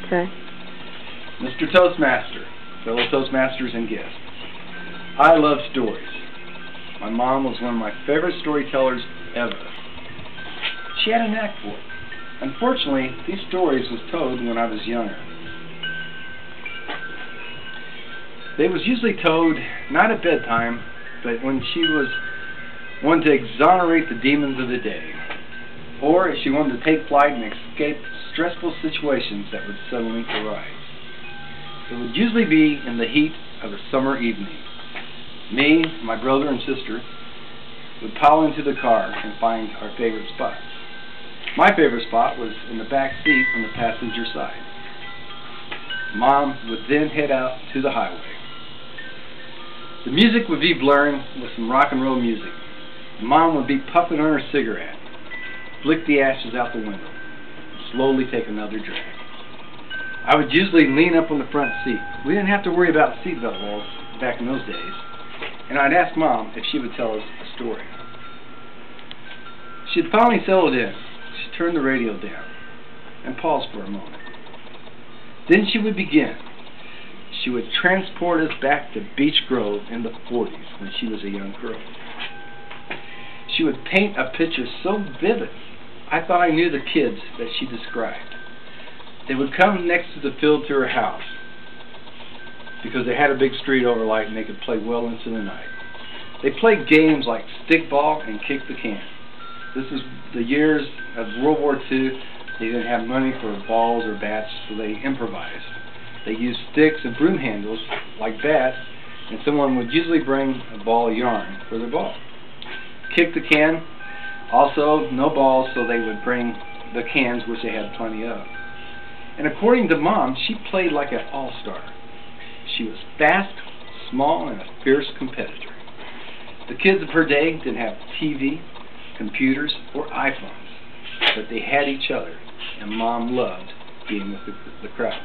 Okay. Mr. Toastmaster, fellow Toastmasters and guests, I love stories. My mom was one of my favorite storytellers ever. She had a knack for it. Unfortunately, these stories was told when I was younger. They was usually told not at bedtime, but when she was wanted to exonerate the demons of the day, or if she wanted to take flight and escape stressful situations that would suddenly arise. It would usually be in the heat of a summer evening. Me, my brother, and sister would pile into the car and find our favorite spot. My favorite spot was in the back seat on the passenger side. Mom would then head out to the highway. The music would be blaring with some rock and roll music. Mom would be puffing on her cigarette, flick the ashes out the window, and slowly take another drag. I would usually lean up on the front seat. We didn't have to worry about seatbelt laws back in those days. And I'd ask Mom if she would tell us a story. She'd finally settled in. She turned the radio down and paused for a moment. Then she would begin. She would transport us back to Beech Grove in the 40s when she was a young girl. She would paint a picture so vivid, I thought I knew the kids that she described. They would come next to the field to her house because they had a big street overlight and they could play well into the night. They played games like stickball and kick the can. This is the years of World War II. They didn't have money for balls or bats, so they improvised. They used sticks and broom handles like bats, and someone would usually bring a ball of yarn for their ball. Kick the can, also no balls, so they would bring the cans, which they had plenty of. And according to Mom, she played like an all-star. She was fast, small, and a fierce competitor. The kids of her day didn't have TV, computers, or iPhones, but they had each other, and Mom loved being with the crowd.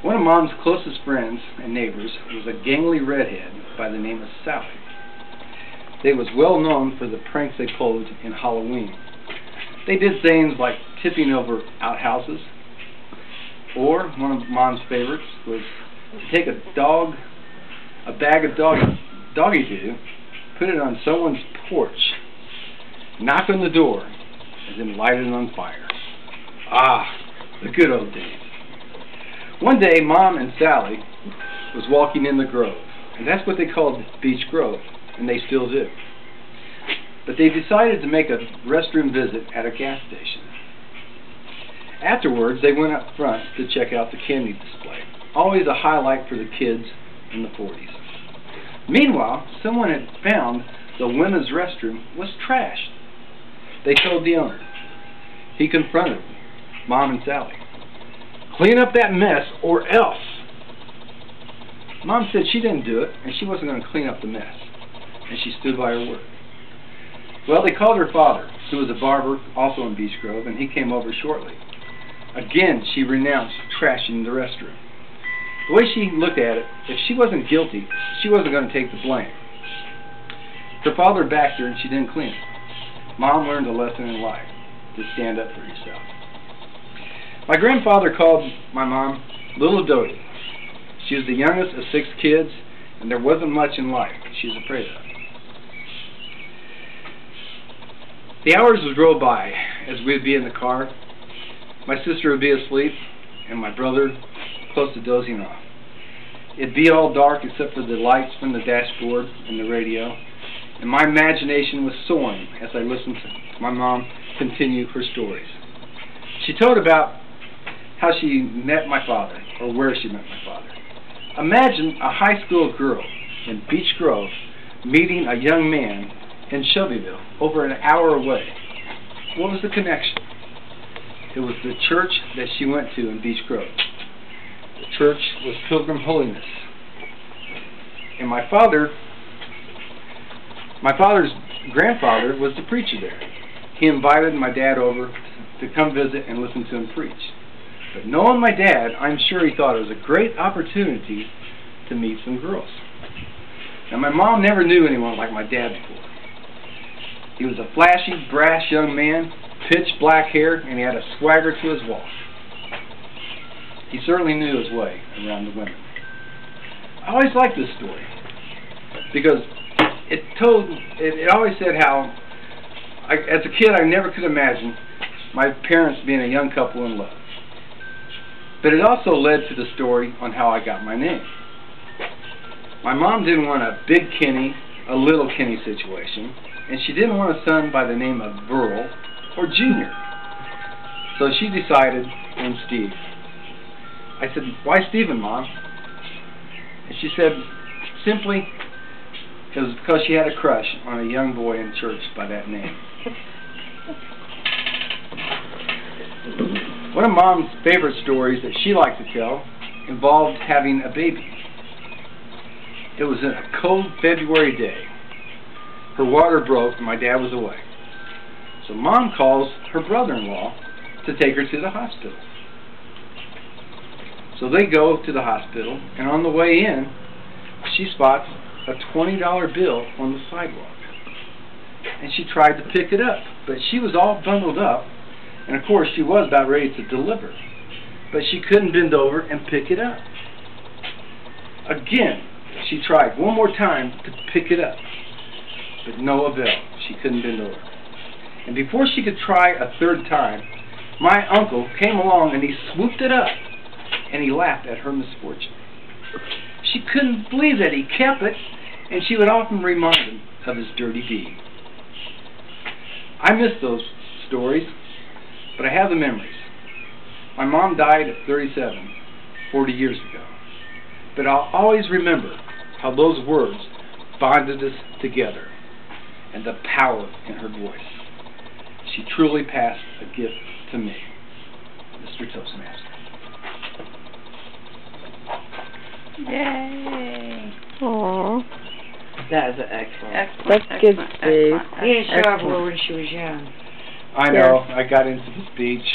One of Mom's closest friends and neighbors was a gangly redhead by the name of Sally. They was well known for the pranks they pulled in Halloween. They did things like tipping over outhouses, or one of Mom's favorites was to take a bag of doggy doo, put it on someone's porch, knock on the door, and then light it on fire. Ah, the good old days. One day, Mom and Sally was walking in the grove, and that's what they called Beech Grove, and they still do. But they decided to make a restroom visit at a gas station. Afterwards, they went up front to check out the candy display, always a highlight for the kids in the 40s. Meanwhile, someone had found the women's restroom was trashed. They told the owner. He confronted Mom and Sally. "Clean up that mess or else." Mom said she didn't do it, and she wasn't going to clean up the mess, and she stood by her word. Well, they called her father, who was a barber also in Beech Grove, and he came over shortly. Again, she renounced trashing the restroom. The way she looked at it, if she wasn't guilty, she wasn't going to take the blame. Her father backed her, and she didn't clean it. Mom learned a lesson in life, to stand up for yourself. My grandfather called my mom Little Dodie. She was the youngest of 6 kids, and there wasn't much in life she was afraid of. The hours would roll by as we'd be in the car. My sister would be asleep, and my brother close to dozing off. It'd be all dark except for the lights from the dashboard and the radio, and my imagination was soaring as I listened to my mom continue her stories. She told about how she met my father, or where she met my father. Imagine a high school girl in Beech Grove meeting a young man in Shelbyville, over an hour away. What was the connection? It was the church that she went to in Beech Grove. The church was Pilgrim Holiness. And my father's grandfather was the preacher there. He invited my dad over to come visit and listen to him preach. But knowing my dad, I'm sure he thought it was a great opportunity to meet some girls. Now, my mom never knew anyone like my dad before. He was a flashy, brash young man, pitch black hair, and he had a swagger to his walk. He certainly knew his way around the women. I always liked this story because it always said how, as a kid, I never could imagine my parents being a young couple in love. But it also led to the story on how I got my name. My mom didn't want a big Kenny, a little Kenny situation, and she didn't want a son by the name of Burl or Junior. So she decided on Steve. I said, "Why Stephen, Mom?" And she said, simply, it was because she had a crush on a young boy in church by that name. One of Mom's favorite stories that she liked to tell involved having a baby. It was a cold February day. Her water broke and my dad was away. So Mom calls her brother-in-law to take her to the hospital. So they go to the hospital, and on the way in, she spots a $20 bill on the sidewalk. And she tried to pick it up, but she was all bundled up, and of course she was about ready to deliver. But she couldn't bend over and pick it up. Again, she tried one more time to pick it up, but no avail. She couldn't bend over. And before she could try a third time, my uncle came along and he swooped it up, and he laughed at her misfortune. She couldn't believe that he kept it, and she would often remind him of his dirty deed. I miss those stories, but I have the memories. My mom died at 37, 40 years ago. But I'll always remember how those words bonded us together and the power in her voice. She truly passed a gift to me, Mr. Toastmaster. Yay! Aww. That is an excellent. That's good, Steve. He didn't show up when she was young. I know. I got into the speech.